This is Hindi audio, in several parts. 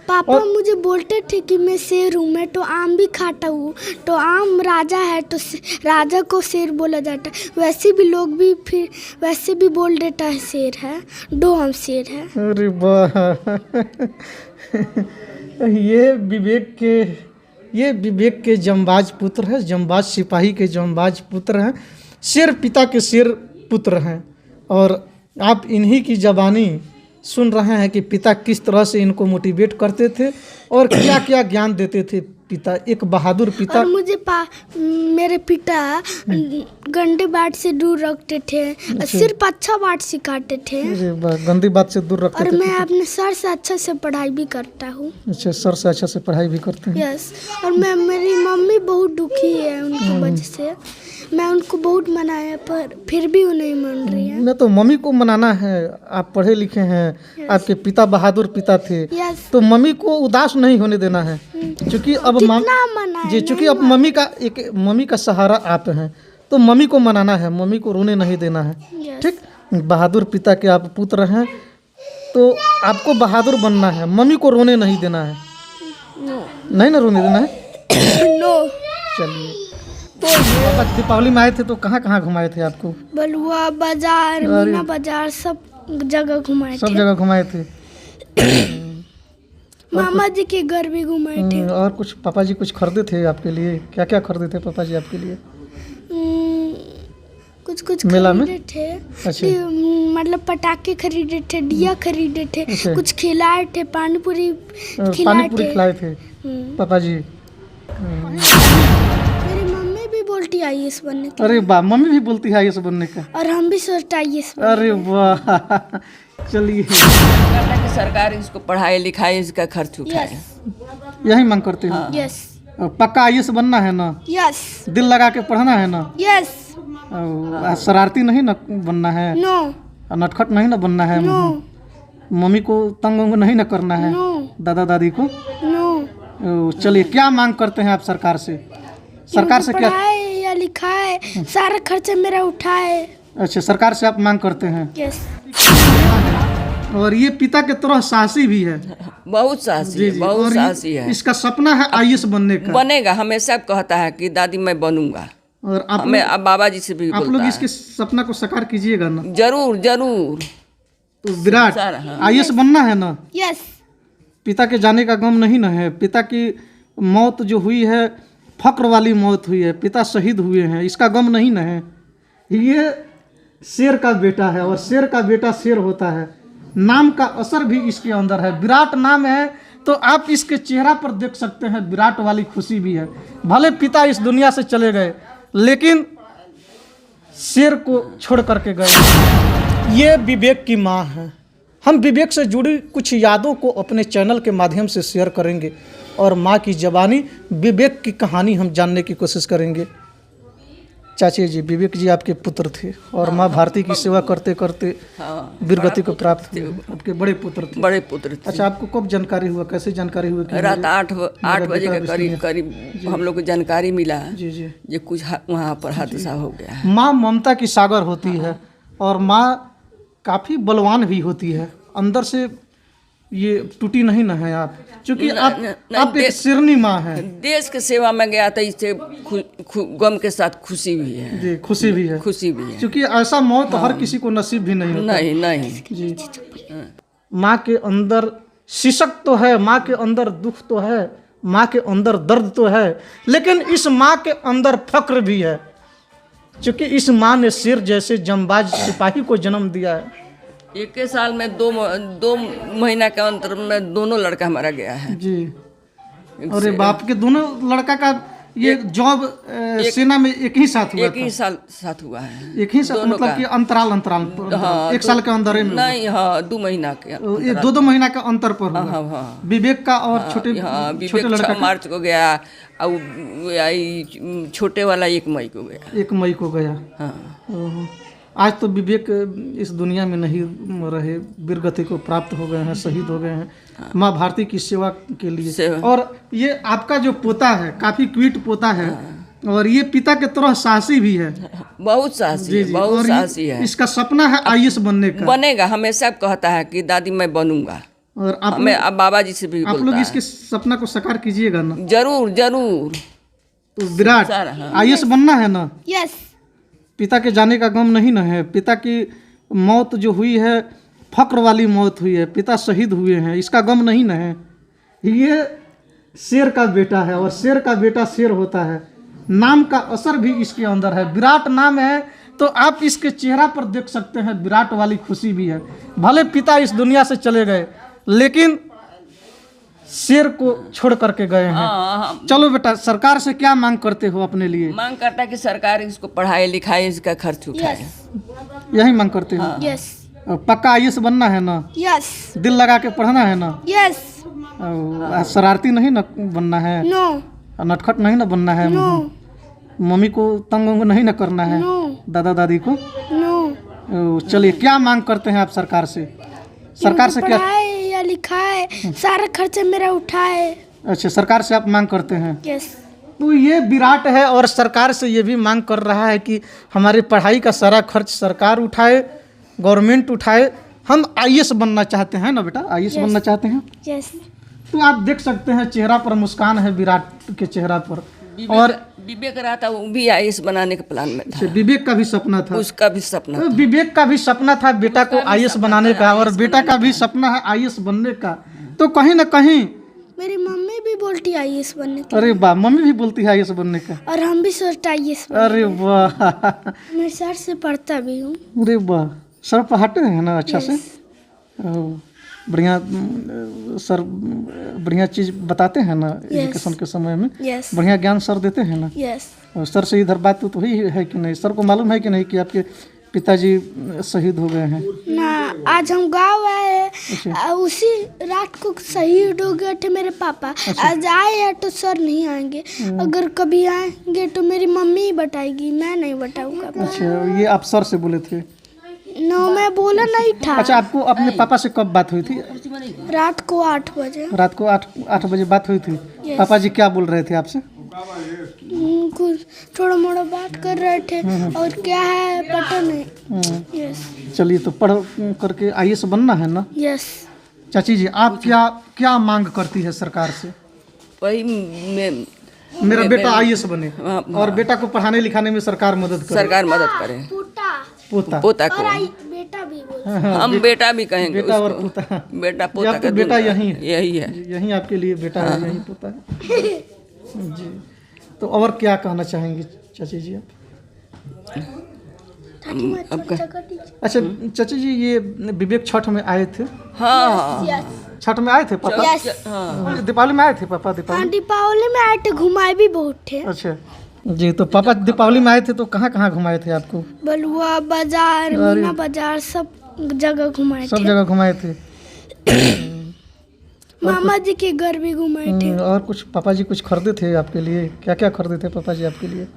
पापा मुझे बोलते थे कि मैं शेर हूँ, मैं तो आम भी खाता हूँ, तो आम राजा है तो राजा को शेर बोला जाता है। वैसे भी लोग भी फिर वैसे भी बोल देता है शेर है, दो हम शेर है। अरे वाह ये विवेक के जंबाज पुत्र है, जंबाज सिपाही के जंबाज पुत्र हैं, शेर पिता के शेर पुत्र हैं। और आप इन्हीं की ज़बानी सुन रहे हैं कि पिता किस तरह से इनको मोटिवेट करते थे और क्या क्या ज्ञान देते थे पिता, एक बहादुर पिता। और मुझे मेरे पिता गंदे बात से दूर रखते थे, सिर्फ अच्छा बात सिखाते थे। गंदी बात से दूर रखते थे। और मैं अपने सर से अच्छा से पढ़ाई भी करता हूँ। अच्छा, सर से अच्छा से पढ़ाई भी करते हैं। यस। और मेरी मम्मी बहुत दुखी है उनकी वजह से, मैं उनको बहुत मनाया पर फिर भी वो नहीं मान रही है। मैं तो मम्मी को मनाना है, आप पढ़े लिखे हैं, आपके पिता बहादुर पिता थे, तो मम्मी को उदास नहीं होने देना है, क्योंकि अब चूँकि अब मम्मी का सहारा आप हैं, तो मम्मी को मनाना है, मम्मी को रोने नहीं देना है। ठीक, बहादुर पिता के आप पुत्र हैं, तो आपको बहादुर बनना है, मम्मी को रोने नहीं देना है। नहीं ना रोने देना है। नो। चलिए, तो पापा दीपावली में आए थे तो कहाँ कहाँ घुमाए थे आपको? बलुआ बाजार, मीना बाजार, सब जगह घुमाए थे। सब जगह घुमाए थे। मामा जी के घर भी घुमाए थे। और कुछ पापा जी कुछ खरीदे थे आपके लिए? क्या क्या खरीदे थे पापा जी आपके लिए? कुछ मेला में खरीदे थे। अच्छा। मतलब पटाखे खरीदे थे, दिया खरीदे थे, कुछ खिलाए थे, पानी पूरी खिलाए थे पापा जी। मेरी मम्मी भी बोलती है आईएएस बनने का। अरे वाह, मम्मी भी बोलती है आईएएस बनने का। और हम भी सोचते आईएएस। अरे वाह, चलिए। कि सरकार इसको पढ़ाई लिखाई इसका खर्च उठाए, यही मांग करते हैं। यस। पक्का आईएएस बनना है ना? यस। दिल लगा के पढ़ना है ना? यस। शरारती नहीं ना बनना है? नो। नटखट नहीं ना बनना है? नो। मम्मी को तंग उंग नहीं ना करना है? नो। दादा दादी को? नो। चलिए, क्या मांग करते हैं आप सरकार से? सरकार से क्या? पढ़ाए या लिखाए, सारा खर्चा मेरा उठाए। अच्छा, सरकार से आप मांग करते हैं। यस। और ये पिता के तरह साहसी भी है, बहुत साहसी है, बहुत साहसी है। इसका सपना है आईएएस बनने का। बनेगा, हमेशा कहता है कि दादी मैं बनूंगा। और अब बाबा जी से भी आप लोग इसके सपना को साकार कीजिएगा ना? जरूर जरूर। तो विराट आईएएस बनना है ना? यस। पिता के जाने का गम नहीं ना है? पिता की मौत जो हुई है, फक्र वाली मौत हुई है, पिता शहीद हुए हैं, इसका गम नहीं ना है? ये शेर का बेटा है, और शेर का बेटा शेर होता है। नाम का असर भी इसके अंदर है, विराट नाम है, तो आप इसके चेहरा पर देख सकते हैं विराट वाली खुशी भी है। भले पिता इस दुनिया से चले गए, लेकिन शेर को छोड़ करके गए। ये विवेक की माँ है। हम विवेक से जुड़ी कुछ यादों को अपने चैनल के माध्यम से शेयर करेंगे, और माँ की ज़बानी विवेक की कहानी हम जानने की कोशिश करेंगे। चाची जी, विवेक जी आपके पुत्र थे, और माँ भारती की सेवा करते करते वीरगति को प्राप्त हुए। आपके बड़े पुत्र थे। बड़े पुत्र थे। अच्छा, आपको कब जानकारी हुआ, कैसे जानकारी हुआ? रात 8 बजे के करीब हम लोग को जानकारी मिला जी जी ये कुछ वहाँ पर हादसा हो गया। माँ ममता की सागर होती है, और माँ काफ़ी बलवान भी होती है। अंदर से ये टूटी नहीं ना है आप, क्योंकि आप एक शेरनी माँ है। देश के सेवा में गया था, इससे गम के साथ खुशी भी है। जी, खुशी भी है, खुशी भी है, क्योंकि ऐसा मौत हर किसी को नसीब भी नहीं होता। नहीं जी। माँ के अंदर शिशक तो है, माँ के अंदर दुख तो है, माँ के अंदर दर्द तो है, लेकिन इस माँ के अंदर फक्र भी है, क्योंकि इस माँ ने शेर जैसे जंबाज सिपाही को जन्म दिया है। एक साल में दो महीना के अंतर में दोनों लड़का हमारा गया है। जी। अरे बाप के दोनों लड़का का ये जॉब सेना में एक ही साथ हुआ? एक ही साल साथ हुआ है। एक ही साथ, मतलब कि अंतराल हाँ, एक साल के अंदर में नहीं? हाँ, 2 महीना के, ये 2 महीना के अंतर पर हुआ। हाँ। विवेक का और छोटे लड़का 6 मार्च को गया, और छोटे वाला 1 मई को गया। 1 मई को गया। हाँ। आज तो विवेक इस दुनिया में नहीं रहे, वीरगति को प्राप्त हो गए हैं, शहीद हो गए हैं माँ भारती की सेवा के लिए। और ये आपका जो पोता है काफ़ी क्वीट पोता है, और ये पिता के तरह साहसी भी है। बहुत साहसी है, बहुत साहसी है। इसका सपना है आईएएस बनने का। बनेगा, हमेशा कहता है कि दादी मैं बनूंगा। और आप हमें अब बाबा जी से भी आप लोग बोलता इसके सपना को साकार कीजिएगा ना। है। जरूर जरूर। तो विराट सारा, हाँ। आईएएस बनना है ना। यस। पिता के जाने का गम नहीं ना है। पिता की मौत जो हुई है फक्र वाली मौत हुई है। पिता शहीद हुए हैं, इसका गम नहीं ना है। ये शेर का बेटा है और शेर का बेटा शेर होता है। नाम का असर भी इसके अंदर है। विराट नाम है तो आप इसके चेहरा पर देख सकते हैं विराट वाली खुशी भी है। भले पिता इस दुनिया से चले गए लेकिन शेर को छोड़ करके गए हैं। हाँ, चलो बेटा, सरकार से क्या मांग करते हो अपने लिए? मांग करता है कि सरकार इसको पढ़ाए लिखाए, इसका खर्च उठाए। यस। यही मांग करते हो? यस। और पक्का आईएएस बनना है ना? यस। दिल लगा के पढ़ना है ना? यस। और शरारती नहीं ना बनना है? नो। और नटखट नहीं ना बनना है? नो। मम्मी को तंग उंग नहीं ना करना है? नो। दादा दादी को? नो। चलिए, क्या मांग करते हैं आप सरकार से? सरकार से क्या? पढ़ाए या लिखाए, सारा खर्चा मेरा उठाए। अच्छा, सरकार से आप मांग करते हैं। यस। तो ये विराट है और सरकार से ये भी मांग कर रहा है कि हमारी पढ़ाई का सारा खर्च सरकार उठाए, गवर्नमेंट उठाए। हम आईएएस बनना चाहते हैं ना बेटा? आईएएस बनना चाहते हैं। यस। तो आप देख सकते हैं चेहरा पर मुस्कान है विराट के चेहरा पर। और विवेक रहा था, वो भी आईएएस बनाने के प्लान में था। विवेक का भी सपना था। उसका भी सपना था। विवेक का भी सपना था बेटा को आईएएस बनाने का, और बेटा का भी सपना है आईएएस बनने का। तो कहीं ना कहीं मेरी मम्मी भी बोलती है आईएएस बनने की, अरे वाह, मम्मी भी बोलती है आईएएस बनने का। और हम भी सोचते आईएएस। अरे वाह, मैं सर से पढ़ता भी हूँ। अरे वाह, सर पढ़ाते हैं ना अच्छा से? बढ़िया सर, बढ़िया चीज बताते हैं ना एजुकेशन के समय में? यस। बढ़िया ज्ञान सर देते हैं ना? यस। और सर से इधर बात तो हुई है कि नहीं? सर को मालूम है कि नहीं कि आपके पिताजी शहीद हो गए हैं? ना, आज हम गाँव आए, उसी रात को शहीद हो गए थे मेरे पापा। आज आए हैं तो सर नहीं आएंगे। अगर कभी आएंगे तो मेरी मम्मी ही बताएगी, मैं नहीं बताऊंगा। अच्छा, ये आप सर से बोले थे? नो, मैं बोला नहीं था। अच्छा, आपको अपने पापा से कब बात हुई थी? रात को 8 बजे। रात को 8 बजे बात हुई थी। Yes. पापा जी क्या बोल रहे थे आपसे? कुछ थोड़ा मोड़ा बात कर रहे थे और क्या है पता नहीं। यस। चलिए, तो पढ़ करके आईएएस बनना है ना? यस। चाची जी, आप क्या मांग करती है सरकार से? वही मेरा बेटा आईएएस बने हाँ, और बेटा को पढ़ाने लिखाने में सरकार मदद करे। सरकार मदद करे। पोता पोता को बेटा भी बोल। हम बेटा भी कहेंगे बेटा और उसको। पोता। बेटा पोता आपका का बेटा दोनों यही है? यही है। यही आपके लिए बेटा है, यही पोता है जी। तो और क्या कहना चाहेंगे चाची जी आप? अच्छा चाची जी, ये विवेक छठ में आए थे? हाँ छठ में आए थे पापा? हाँ। दीपावली में आए थे पापा? दीपावली में आए थे, घुमाए भी बहुत थे। अच्छा जी, तो पापा दीपावली में आए थे तो कहाँ कहाँ घुमाए थे आपको? बलुआ बाजार, मीना बाजार, सब जगह घुमाए सब थे। जगह घुमाए थे। मामा जी के घर भी घुमाए थे। और कुछ पापा जी कुछ खरीदे थे आपके लिए? क्या क्या खरीदे थे पापा जी आपके लिए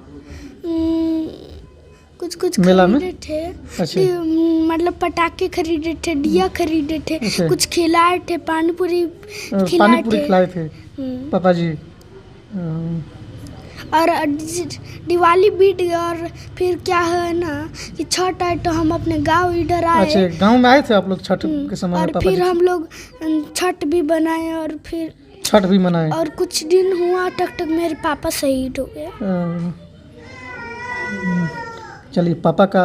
कुछ मेला में? खरीदे थे। अच्छा। मतलब पटाखे खरीदे थे, दिया खरीदे थे, अच्छा। कुछ खिलाए थे, पानी पूरी पानी पूरी खिलाए थे पापा जी। और दिवाली बीत गई और फिर क्या है ना कि छठ आए तो हम अपने गांव इधर आए। अच्छा, गांव में आए थे आप लोग छठ के समय में? और पापा फिर जी हम लोग छठ भी बनाए और फिर छठ भी मनाए। और कुछ दिन हुआ तक मेरे पापा शहीद हो गए। चलिए, पापा का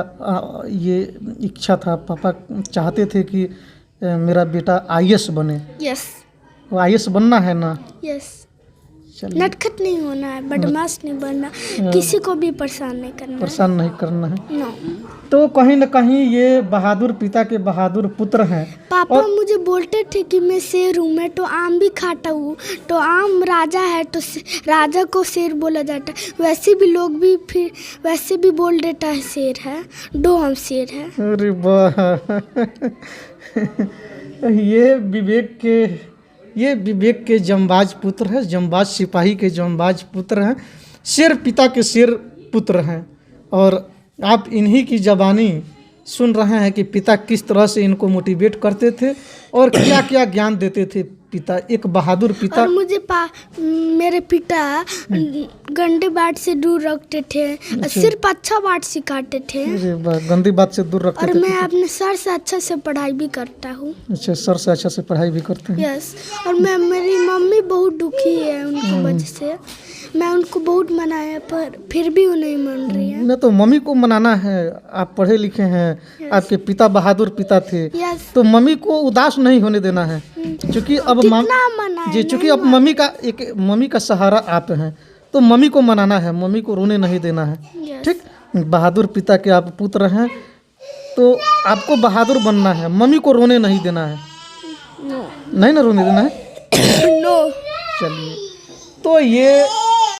ये इच्छा था, पापा चाहते थे कि मेरा बेटा आईएएस बने। यस। वो आईएएस बनना है ना? यस। चलिए, नटखट नहीं होना है, बदमाश नहीं बनना, किसी को भी परेशान नहीं करना। परेशान नहीं करना है। नो। तो कहीं न कहीं ये बहादुर पिता के बहादुर पुत्र हैं। पापा मुझे बोलते थे कि मैं शेर हूँ, मैं तो आम भी खाता हूँ, तो आम राजा है तो राजा को शेर बोला जाता है। वैसे भी लोग भी फिर वैसे भी बोल देता है शेर है, दो हम शेर है। अरे वाह, ये विवेक के जंबाज पुत्र है, जंबाज सिपाही के जंबाज पुत्र हैं, शेर पिता के शेर पुत्र हैं। और आप इन्हीं की ज़बानी सुन रहे हैं कि पिता किस तरह से इनको मोटिवेट करते थे और क्या क्या ज्ञान देते थे पिता, एक बहादुर पिता। और मुझे मेरे पिता गंदे बात से दूर रखते थे, सिर्फ अच्छा बात सिखाते थे। अरे वाह, गंदी बात से दूर रखते और थे। मैं अपने सर से अच्छा से पढ़ाई भी करता हूँ। अच्छा, सर से अच्छा से पढ़ाई भी करते हैं। यस। और मेरी मम्मी बहुत दुखी है उनकी वजह से। मैं उनको बहुत मनाया पर फिर भी वो नहीं मान रही है। नहीं तो मम्मी को मनाना है, आप पढ़े लिखे हैं, आपके पिता बहादुर पिता थे, यस। तो मम्मी को उदास नहीं होने देना है। क्योंकि अब कितना मनाए, जी, चूँकि अब मम्मी का सहारा आप हैं, तो मम्मी को मनाना है, मम्मी को रोने नहीं देना है। यस। ठीक, बहादुर पिता के आप पुत्र हैं, तो आपको बहादुर बनना है, मम्मी को रोने नहीं देना है। नो नहीं ना रोने देना है। नो। चलिए, तो ये